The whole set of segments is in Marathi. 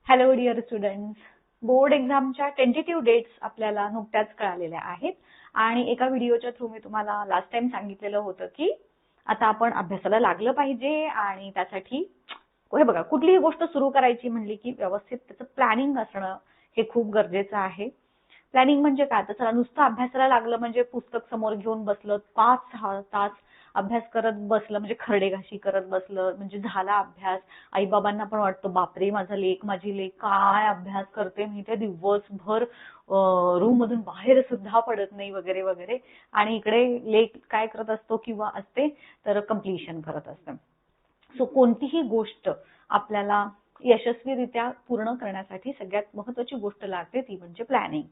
हॅलो डिअर स्टुडंट्स, बोर्ड एक्झामच्या टेंटेटिव्ह डेट्स आपल्याला नुकत्याच कळालेल्या आहेत आणि एका व्हिडिओच्या थ्रू मी तुम्हाला लास्ट टाइम सांगितलेलं होतं की आता आपण अभ्यासाला लागलं पाहिजे आणि त्यासाठी हे बघा कुठलीही गोष्ट सुरू करायची म्हणली की व्यवस्थित त्याचं प्लॅनिंग असणं हे खूप गरजेचं आहे. प्लॅनिंग म्हणजे काय, तर चला नुसतं अभ्यासाला लागलं म्हणजे पुस्तक समोर घेऊन बसलं 5-6 तास अभ्यास करत बसलं म्हणजे खरडेघाशी करत बसलं म्हणजे झाला अभ्यास. आईबाबांना पण वाटतं बापरे माझा लेक माझी लेक काय अभ्यास करते माहितीये, दिवसभर रूम मधून बाहेर सुद्धा पडत नाही वगैरे वगैरे, आणि इकडे लेक काय करत असतो किंवा असते तर कम्प्लिशन करत असतं. सो कोणतीही गोष्ट आपल्याला यशस्वीरित्या पूर्ण करण्यासाठी सगळ्यात महत्त्वाची गोष्ट लागते ती म्हणजे प्लॅनिंग.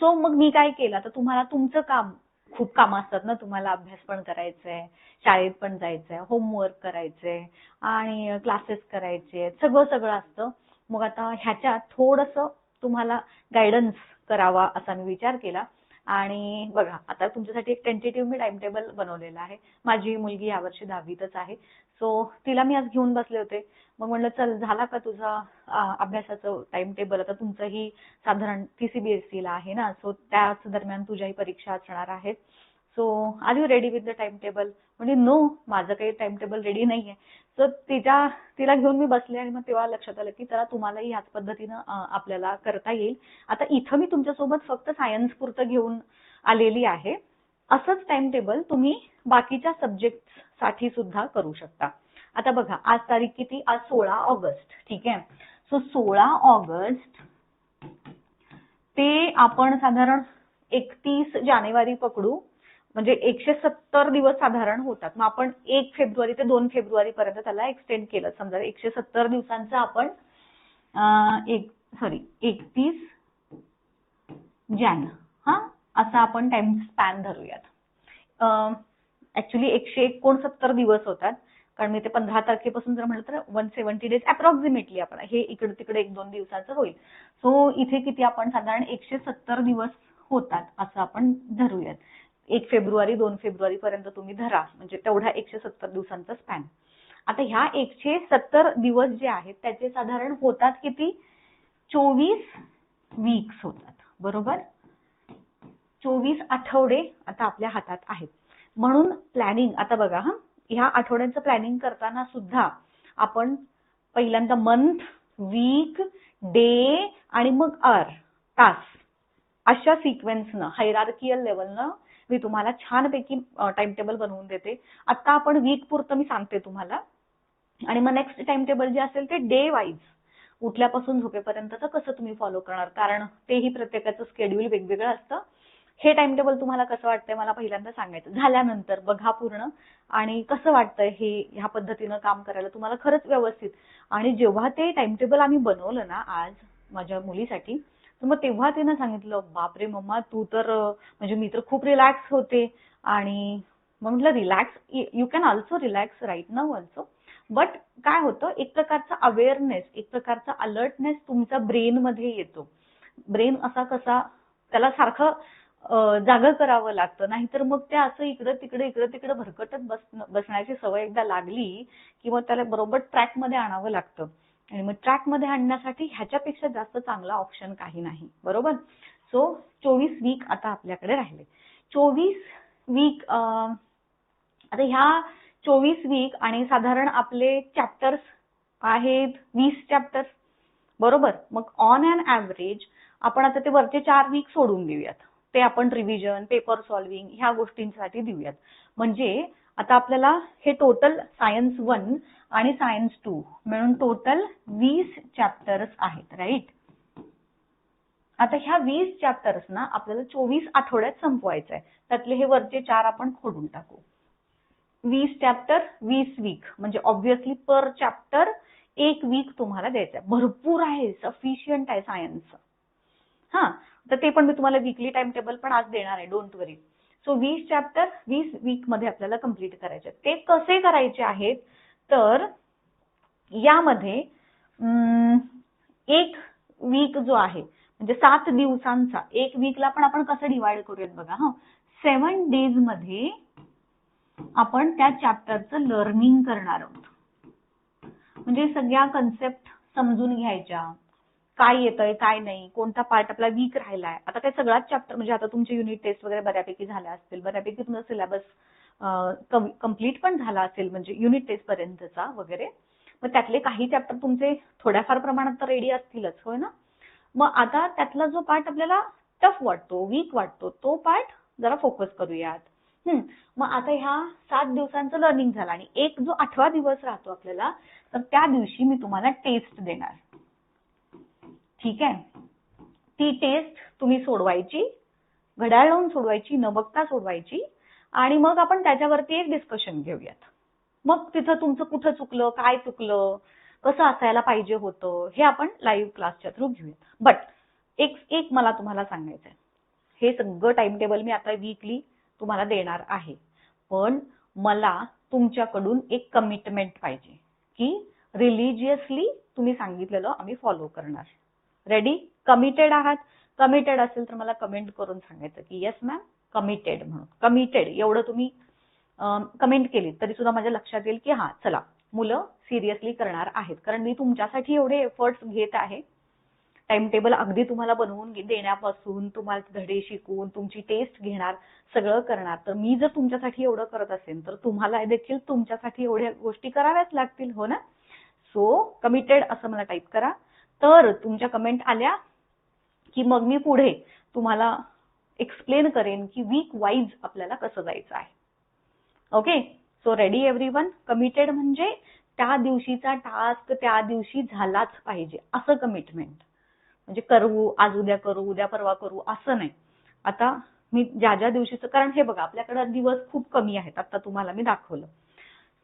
सो मग मी काय केलं, तर तुम्हाला तुमचं काम, खूप कामं असतात ना, तुम्हाला अभ्यास पण करायचा आहे, शाळेत पण जायचं आहे, होमवर्क करायचंय आणि क्लासेस करायचे, सगळं सगळं असतं. मग आता ह्याच्यात थोडंसं तुम्हाला गायडन्स करावा असा मी विचार केला. आणि बघा आता तुमच्यासाठी एक टेंटेटिव्ह मी टाइम टेबल बनवलेला आहे. माझी मुलगी यावर्षी 10वीतच आहे. सो तिला मी आज घेऊन बसले होते. मग म्हणलं चल झाला का तुझा अभ्यासाचं टाइम टेबल, आता तुमचंही साधारण CBSE ला आहे ना, सो त्याच दरम्यान तुझ्याही परीक्षा असणार आहेत. So are you ready with the time table? म्हणजे नो, माझं काही टाइम टेबल रेडी नाहीये. सो तिला घेऊन मी बसले आणि मग तेव्हा लक्षात आलं की चला तुम्हालाही ह्याच पद्धतीनं आपल्याला करता येईल. आता इथं मी तुमच्यासोबत फक्त सायन्स पुरतं घेऊन आलेली आहे. असंच टाइम टेबल तुम्ही बाकीच्या सब्जेक्ट साठी सुद्धा करू शकता. आता बघा आज तारीख किती, आज 16 ऑगस्ट, ठीक आहे. सो 16 ऑगस्ट ते आपण साधारण 31 जानेवारी पकडू, म्हणजे 170 दिवस साधारण होतात. मग आपण 1 फेब्रुवारी ते 2 फेब्रुवारी पर्यंत त्याला एक्सटेंड केलं. समजा 170 दिवसांचं आपण 31 जॅन असा आपण टाइम स्पॅन धरूयात. ऍक्च्युली 169 दिवस होतात, कारण मी ते 15 तारखेपासून जर म्हटलं तर 170 डेज अप्रॉक्सिमेटली आपण हे इकडे तिकडे 1-2 दिवसाचं होईल. सो इथे किती आपण साधारण 170 दिवस होतात असं आपण धरूयात. 1 फेब्रुवारी 2 फेब्रुवारी पर्यंत तुम्ही धरा, म्हणजे तेवढा 170 दिवसांचा स्पॅन. आता ह्या 170 दिवस जे आहेत त्याचे साधारण होतात किती, 24 वीक्स होतात, बरोबर. 24 आठवडे आता आपल्या हातात आहेत. म्हणून प्लॅनिंग, आता बघा ह्या आठवड्यांचं प्लॅनिंग करताना सुद्धा आपण पहिल्यांदा मंथ, वीक, डे आणि मग आवर, तास, अशा सिक्वेन्सनं हायरार्कियल लेवलनं मी तुम्हाला छानपैकी टाइम टेबल बनवून देते. आता आपण वीक पुरतं मी सांगते तुम्हाला, आणि मग नेक्स्ट टाइम टेबल जे असेल ते डे वाईज उठल्यापासून झोपेपर्यंतचं कसं तुम्ही फॉलो करणार, कारण तेही प्रत्येकाचं शेड्यूल वेगवेगळं असतं. हे टाइम टेबल तुम्हाला कसं वाटतंय मला पहिल्यांदा सांगायचं, झाल्यानंतर बघा पूर्ण आणि कसं वाटतंय हे ह्या पद्धतीनं काम करायला तुम्हाला खरंच व्यवस्थित. आणि जेव्हा ते टाइम टेबल आम्ही बनवलं ना आज माझ्या मुलीसाठी, तर मग तेव्हा तिनं सांगितलं बापरे मम्मा तू तर म्हणजे मी तर खूप रिलॅक्स होते. आणि मग म्हटलं relax, you can also relax right now also, but काय होतं एक प्रकारचा अवेअरनेस, एक प्रकारचा अलर्टनेस तुमचा ब्रेन मध्ये येतो. ब्रेन असा कसा त्याला सारखं जागं करावं लागतं, नाहीतर मग ते असं इकडं तिकडे भरकटत बसण्याची सवय एकदा लागली की मग त्याला बरोबर ट्रॅक मध्ये आणावं लागतं. आणि मग ट्रॅक मध्ये आणण्यासाठी ह्याच्यापेक्षा जास्त चांगला ऑप्शन काही नाही, बरोबर. सो 24 वीक आता आपल्याकडे राहिले. 24 वीक, आता ह्या 24 वीक आणि साधारण आपले चॅप्टर्स आहेत 20 चॅप्टर्स, बरोबर. मग ऑन अन ऍव्हरेज आपण आता ते वरचे 4 वीक सोडून देऊयात, ते आपण रिव्हिजन, पेपर सॉल्व्हिंग ह्या गोष्टींसाठी देऊयात. म्हणजे आता आपल्याला हे टोटल सायन्स 1 आणि सायन्स 2 मिळून टोटल 20 चॅप्टर्स आहेत, राईट. आता ह्या 20 चॅप्टर्स ना आपल्याला 24 आठवड्यात संपवायचं आहे. त्यातले हे वरचे 4 आपण खोडून टाकू. 20 चॅप्टर 20 वीक, म्हणजे ऑब्व्हियसली पर चॅप्टर 1 वीक तुम्हाला द्यायचं आहे. भरपूर आहे, सफिशियंट आहे सायन्स. तर ते पण मी तुम्हाला वीकली टाइम टेबल पण आज देणार आहे, don't worry. So 20 chapter 20 week मध्ये आपल्याला कंप्लीट करायचे. ते कसे करायचे आहेत, तर यामध्ये 1 वीक जो आहे म्हणजे 7 दिवसांचा, 1 वीकला पण आपण कसं डिवाइड करूयात बघा. 7 डेज मध्ये आपण त्या चॅप्टरचं लर्निंग करणार आहोत. म्हणजे सगळ्या कन्सेप्ट समजून घ्यायच्या, काय येतंय काय नाही, कोणता पार्ट आपला वीक राहिलाय. आता काय सगळाच चॅप्टर म्हणजे आता तुमचे युनिट टेस्ट वगैरे बऱ्यापैकी झाल्या असतील, बऱ्यापैकी तुमचा सिलेबस कम्प्लीट पण झाला असेल म्हणजे युनिट टेस्ट पर्यंतचा वगैरे. मग त्यातले काही चॅप्टर तुमचे थोड्याफार प्रमाणात तर रेडी असतीलच, होय ना. मग आता त्यातला जो पार्ट आपल्याला टफ वाटतो, वीक वाटतो, तो पार्ट जरा फोकस करूयात. मग आता ह्या 7 दिवसांचं लर्निंग झालं आणि एक जो 8वा दिवस राहतो आपल्याला, तर त्या दिवशी मी तुम्हाला टेस्ट देणार. ठीक आहे. ती टेस्ट तुम्ही सोडवायची, घड्याळ लावून सोडवायची, न बघता सोडवायची आणि मग आपण त्याच्यावरती एक डिस्कशन घेऊयात. मग तिथं तुमचं कुठं चुकलं, काय चुकलं, कसं असायला पाहिजे होतं, हे आपण लाईव्ह क्लासच्या थ्रू घेऊयात. बट एक मला तुम्हाला सांगायचं आहे, हे सगळं टाइम टेबल मी आता वीकली तुम्हाला देणार आहे, पण मला तुमच्याकडून एक कमिटमेंट पाहिजे की रिलिजियसली तुम्ही सांगितलेलं आम्ही फॉलो करणार. रेडी? कमिटेड आहात? कमिटेड असेल तर मला कमेंट करून सांगायचं की येस मॅम कमिटेड म्हणून. कमिटेड एवढं तुम्ही कमेंट केली तरी सुद्धा माझ्या लक्षात येईल की हा चला मुलं सिरियसली करणार आहेत, कारण मी तुमच्यासाठी एवढे एफर्ट्स घेत आहे. टाइम टेबल अगदी तुम्हाला बनवून देण्यापासून तुम्हाला धडे शिकवून तुमची टेस्ट घेणार, सगळं करणार. तर मी जर तुमच्यासाठी एवढं करत असेल तर तुम्हाला देखील तुमच्यासाठी एवढ्या गोष्टी कराव्याच लागतील, हो ना. सो कमिटेड असं मला टाईप करा. तर तुमच्या कमेंट आल्या की मग मी पुढे तुम्हाला एक्सप्लेन करेन की वीक वाईज आपल्याला कसं जायचं आहे. Okay, so ready everyone? Committed म्हणजे त्या दिवशीचा टास्क त्या दिवशी झालाच पाहिजे असं कमिटमेंट. म्हणजे करू, आज उद्या करू, उद्या परवा करू असं नाही. आता मी ज्या दिवशीचं, कारण हे बघा आपल्याकडे दिवस खूप कमी आहेत, आता तुम्हाला मी दाखवलं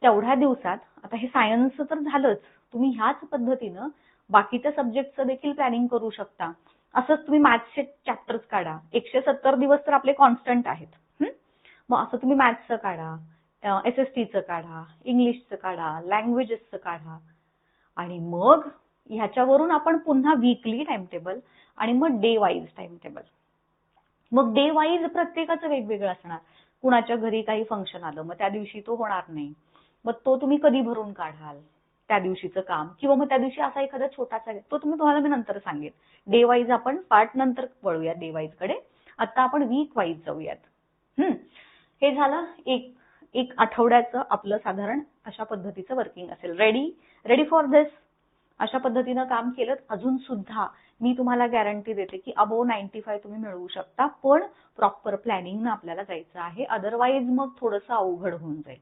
तेवढ्या दिवसात. आता हे सायन्स तर झालंच, तुम्ही ह्याच पद्धतीनं बाकीच्या सब्जेक्टचं देखील प्लॅनिंग करू शकता. असंच तुम्ही मॅथ्सचे चॅप्टर्स काढा, 170 दिवस तर आपले कॉन्स्टंट आहेत. मग असं तुम्ही मॅथ्सचं काढा, SSTचं काढा, इंग्लिशचं काढा, लँग्वेजेसचं काढा आणि मग ह्याच्यावरून आपण पुन्हा वीकली टाइम टेबल आणि मग डे वाईज टाइम टेबल. मग डे वाईज प्रत्येकाचं वेगवेगळं असणार. कुणाच्या घरी काही फंक्शन आलं मग त्या दिवशी तो होणार नाही, मग तो तुम्ही कधी भरून काढाल त्या दिवशीचं काम, किंवा मग त्या दिवशी असा एखादा छोटासा तो तुम्हाला मी नंतर सांगेन. डे वाईज आपण पार्ट नंतर वळूया डे वाईज कडे. आता आपण वीक वाईज जाऊयात. हे झालं एक आठवड्याचं आपलं साधारण अशा पद्धतीचं वर्किंग असेल. रेडी फॉर दिस? अशा पद्धतीनं काम केलं अजून सुद्धा मी तुम्हाला गॅरंटी देते की अबोव 95 तुम्ही मिळवू शकता, पण प्रॉपर प्लॅनिंगनं आपल्याला जायचं आहे, अदरवाईज मग थोडंसं अवघड होऊन जाईल.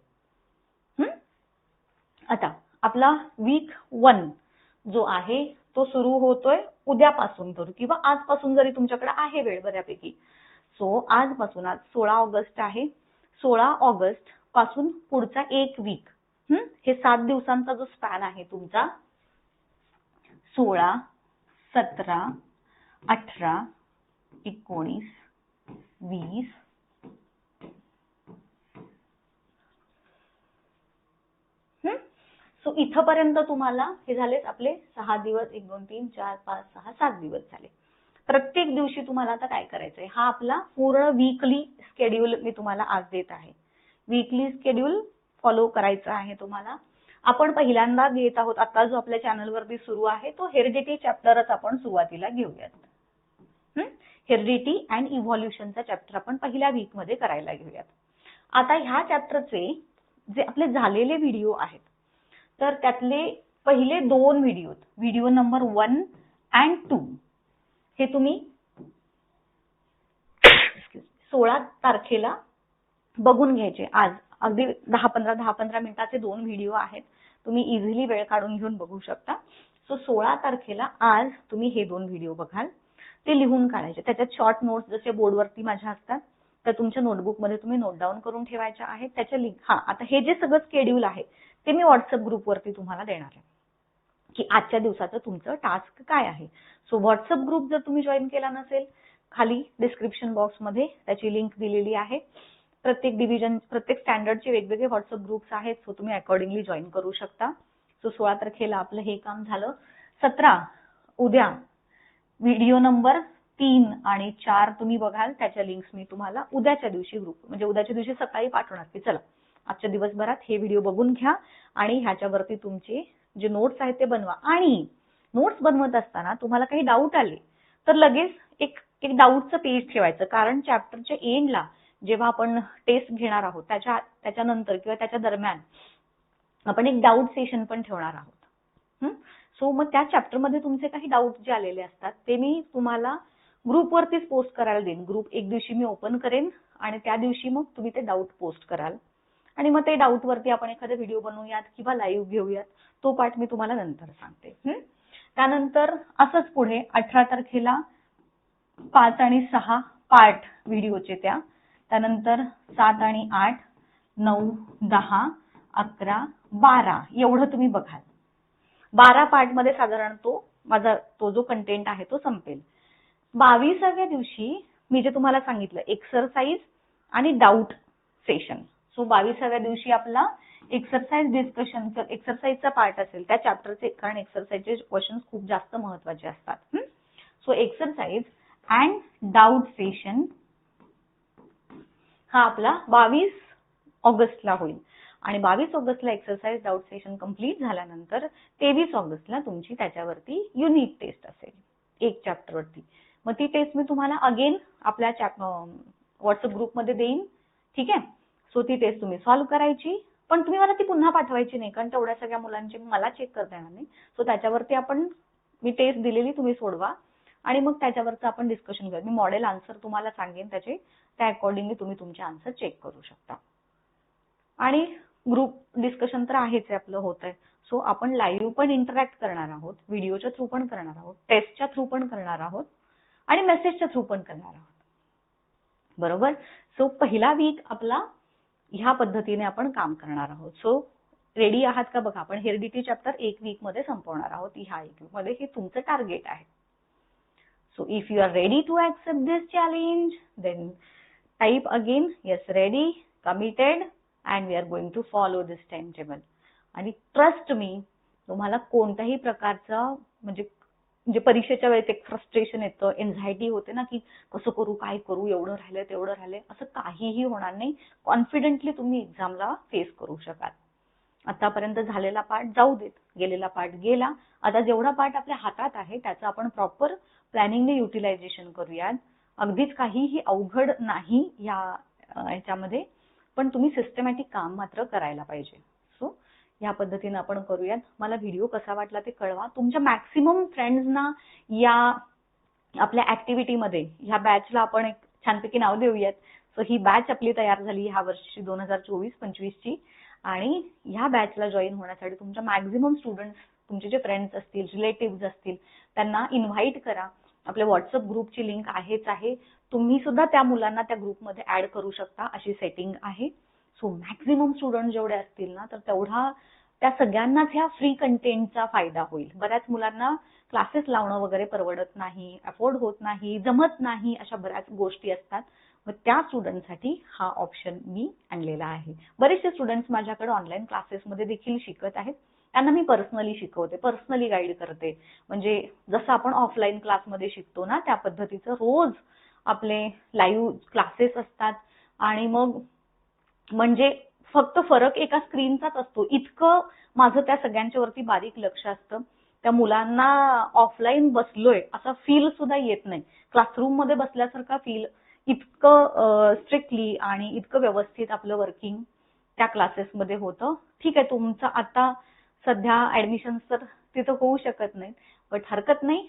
आता आपला वीक 1 जो आहे तो सुरू होतोय उद्यापासून तर, किंवा आजपासून जरी तुमच्याकडे आहे वेळ बऱ्यापैकी. सो आजपासून, आज 16 ऑगस्ट आहे, 16 ऑगस्ट पासून पुढचा एक वीक, हे 7 दिवसांचा जो स्पॅन आहे तुमचा, 16, 17, 18, 19, 20, सो इथपर्यंत तुम्हाला हे झालेच आपले 6 दिवस, 1 2 3 4 5 6 7 दिवस झाले. प्रत्येक दिवशी तुम्हाला आता काय करायचंय, हा आपला पूर्ण वीकली स्केड्यूल मी तुम्हाला आज देत आहे. वीकली स्केड्यूल फॉलो करायचं आहे तुम्हाला. आपण पहिल्यांदा घेत आहोत, आता जो आपल्या चॅनलवरती सुरू आहे तो हेरिडिटी चॅप्टरच आपण सुरुवातीला घेऊयात. हेरिडिटी अँड इव्हॉल्युशनचा चॅप्टर आपण पहिल्या वीक मध्ये करायला घेऊयात. आता ह्या चॅप्टरचे जे आपले झालेले व्हिडिओ आहेत, तर त्यातले पहिले 2 व्हिडिओ नंबर 1 आणि 2 हे तुम्ही 16 तारखेला बघून घ्यायचे. आज अगदी 10-15 मिनिटाचे 2 व्हिडिओ आहेत, तुम्ही इझिली वेळ काढून घेऊन बघू शकता. सो 16 तारखेला आज तुम्ही हे 2 व्हिडिओ बघाल, ते लिहून काढायचे. त्याच्यात शॉर्ट नोट्स जसे बोर्डवरती माझ्या असतात तर तुमच्या नोटबुकमध्ये तुम्ही नोट डाऊन करून ठेवायच्या आहेत. त्याच्या लिंक आता हे जे सगळं शेड्यूल आहे ते मी व्हॉट्सअप ग्रुपवरती तुम्हाला देणार आहे की आजच्या दिवसाचं तुमचं टास्क काय आहे. सो व्हॉट्सअप ग्रुप जर तुम्ही जॉईन केला नसेल, खाली डिस्क्रिप्शन बॉक्समध्ये त्याची लिंक दिलेली आहे. प्रत्येक डिव्हिजन, प्रत्येक स्टँडर्डचे वेगवेगळे व्हॉट्सअप ग्रुप्स आहेत, सो तुम्ही अकॉर्डिंगली जॉईन करू शकता. सो 16 तारखेला आपलं हे काम झालं. 17 उद्या व्हिडिओ नंबर 3 आणि 4 तुम्ही बघाल, त्याच्या लिंक्स मी तुम्हाला उद्याच्या दिवशी म्हणजे उद्याच्या दिवशी सकाळी पाठवणार की चला आजच्या दिवसभरात हे व्हिडिओ बघून घ्या आणि ह्याच्यावरती तुमचे जे नोट्स आहेत ते बनवा. आणि नोट्स बनवत असताना तुम्हाला काही डाऊट आले तर लगेच एक एक डाऊटचं पेज ठेवायचं, कारण चॅप्टरच्या एंडला जेव्हा आपण टेस्ट घेणार आहोत त्याच्यानंतर किंवा त्याच्या दरम्यान आपण एक डाऊट सेशन पण ठेवणार आहोत. सो मग त्या चॅप्टरमध्ये तुमचे काही डाऊट जे आलेले असतात ते मी तुम्हाला ग्रुपवरतीच पोस्ट करायला देईन. ग्रुप एक दिवशी मी ओपन करेन आणि त्या दिवशी मग तुम्ही ते डाऊट पोस्ट कराल आणि मग ते डाऊट वरती आपण एखादा व्हिडिओ बनवूयात किंवा लाईव्ह घेऊयात. तो पार्ट मी तुम्हाला नंतर सांगते. त्यानंतर असंच पुढे 18 तारखेला 5 आणि 6 पार्ट व्हिडिओचे त्यानंतर 7 आणि 8, 9, 10, 11, 12 एवढं तुम्ही बघाल. 12 पार्ट मध्ये साधारण माझा जो कंटेंट आहे तो संपेल. 22व्या दिवशी मी जे तुम्हाला सांगितलं एक्सरसाइज आणि डाऊट सेशन. सो 22व्या दिवशी आपला एक्सरसाइज डिस्कशन एक्सरसाइजचा पार्ट असेल त्या चॅप्टरचे, कारण एक्सरसाइजचे क्वेश्चन्स खूप जास्त महत्त्वाचे असतात. So exercise and doubt session हा आपला 22 ऑगस्टला होईल आणि 22 ऑगस्टला एक्सरसाइज डाऊट सेशन कंप्लीट झाल्यानंतर 23 ऑगस्टला तुमची त्याच्यावरती युनिट टेस्ट असेल एक चॅप्टरवरती. मग ती टेस्ट मी तुम्हाला अगेन आपल्या व्हॉट्सअप ग्रुपमध्ये देईन. ठीक आहे. सो ती टेस्ट तुम्ही सॉल्व्ह करायची, पण तुम्ही मला ती पुन्हा पाठवायची नाही, कारण तेवढ्या सगळ्या मुलांची मला चेक करता येणार नाही. सो त्याच्यावरती मी टेस्ट दिलेली तुम्ही सोडवा आणि मग त्याच्यावरचं आपण डिस्कशन करू. मी मॉडेल आन्सर तुम्हाला सांगेन त्या अकॉर्डिंगली तुम्ही तुमचे आन्सर चेक करू शकता. आणि ग्रुप डिस्कशन तर आहेच आहे आपलं होत आहे. सो आपण लाईव्ह पण इंटरॅक्ट करणार आहोत, व्हिडिओच्या थ्रू पण करणार आहोत, टेस्टच्या थ्रू पण करणार आहोत आणि मेसेजच्या थ्रू पण करणार आहोत. बरोबर. सो पहिला वीक आपला ह्या पद्धतीने आपण काम करणार आहोत. सो रेडी आहात का बघा. आपण हेरिडिटी चॅप्टर 1 वीक मध्ये संपवणार आहोत. ह्या 1 वीक मध्ये हे तुमचं टार्गेट आहे. So if you are ready to accept this challenge then type again yes ready, committed and we are going to follow this time table. आणि ट्रस्ट मी, तुम्हाला कोणत्याही प्रकारचं म्हणजे परीक्षेच्या वेळेस एक फ्रस्ट्रेशन येतं, एन्झायटी होते ना, की कसं करू, काय करू, एवढं राहिलंय तेवढं राहिलंय, असं काहीही होणार नाही. कॉन्फिडेंटली तुम्ही एक्झामला फेस करू शकाल. आतापर्यंत झालेला पार्ट जाऊ देत, गेलेला पार्ट गेला. आता जेवढा पार्ट आपल्या हातात आहे त्याचं आपण प्रॉपर प्लॅनिंगने युटिलायझेशन करूयात. अगदीच काहीही अवघड नाही याच्यामध्ये, पण तुम्ही सिस्टमॅटिक काम मात्र करायला पाहिजे. सो या पद्धतीने आपण करूयात. मला व्हिडिओ कसा वाटला ते कळवा. तुमच्या मॅक्सिमम फ्रेंड्सना या आपल्या ऍक्टिव्हिटीमध्ये ह्या बॅचला आपण एक छानपैकी नाव देऊयात. सो ही बॅच आपली तयार झाली ह्या वर्षी 2024-25 ची आणि ह्या बॅचला जॉईन होण्यासाठी तुमच्या मॅक्सिमम स्टुडंट्स, तुमचे जे फ्रेंड्स असतील, रिलेटिव्ह असतील, त्यांना इन्व्हाइट करा. आपल्या व्हॉट्सअप ग्रुपची लिंक आहेच आहे. तुम्ही सुद्धा त्या मुलांना त्या ग्रुपमध्ये ऍड करू शकता, अशी सेटिंग आहे. सो मॅक्सिमम स्टुडंट जेवढे असतील ना, तर तेवढा त्या सगळ्यांनाच ह्या फ्री कंटेंटचा फायदा होईल. बऱ्याच मुलांना क्लासेस लावणं वगैरे परवडत नाही, अफोर्ड होत नाही, जमत नाही, अशा बऱ्याच गोष्टी असतात. मग त्या स्टुडंटसाठी हा ऑप्शन मी आणलेला आहे. बरेचसे स्टुडंट्स माझ्याकडे ऑनलाईन क्लासेसमध्ये देखील शिकत आहेत. त्यांना मी पर्सनली शिकवते, पर्सनली गाईड करते. म्हणजे जसं आपण ऑफलाईन क्लासमध्ये शिकतो ना, त्या पद्धतीचं रोज आपले लाईव्ह क्लासेस असतात. आणि मग म्हणजे फक्त फरक एका स्क्रीनचाच असतो. इतकं माझं त्या सगळ्यांच्या वरती बारीक लक्ष असतं. त्या मुलांना ऑफलाईन बसलोय असा फील सुद्धा येत नाही. क्लासरूम मध्ये बसल्यासारखा फील, इतकं स्ट्रिक्टली आणि इतकं व्यवस्थित आपलं वर्किंग त्या क्लासेसमध्ये होतं. ठीक आहे, तुमचं आता सध्या ऍडमिशन तर तिथं होऊ शकत नाही, बट हरकत नाही.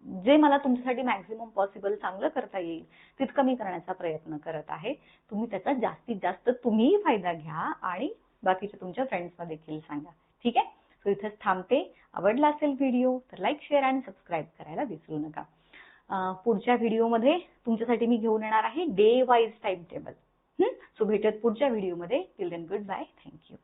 जे मला तुमच्यासाठी मॅक्झिमम पॉसिबल चांगलं करता येईल तितकं मी करण्याचा प्रयत्न करत आहे. तुम्ही त्याचा जास्तीत जास्त तुम्हीही फायदा घ्या आणि बाकीच्या तुमच्या फ्रेंड्सना देखील सांगा. ठीक आहे. सो इथेच थांबते. आवडला असेल व्हिडिओ तर लाईक, शेअर आणि सबस्क्राईब करायला विसरू नका. पुढच्या व्हिडिओमध्ये तुमच्यासाठी मी घेऊन येणार आहे day wise time table. So भेटत पुढच्या व्हिडिओमध्ये. Till then good bye. Thank you.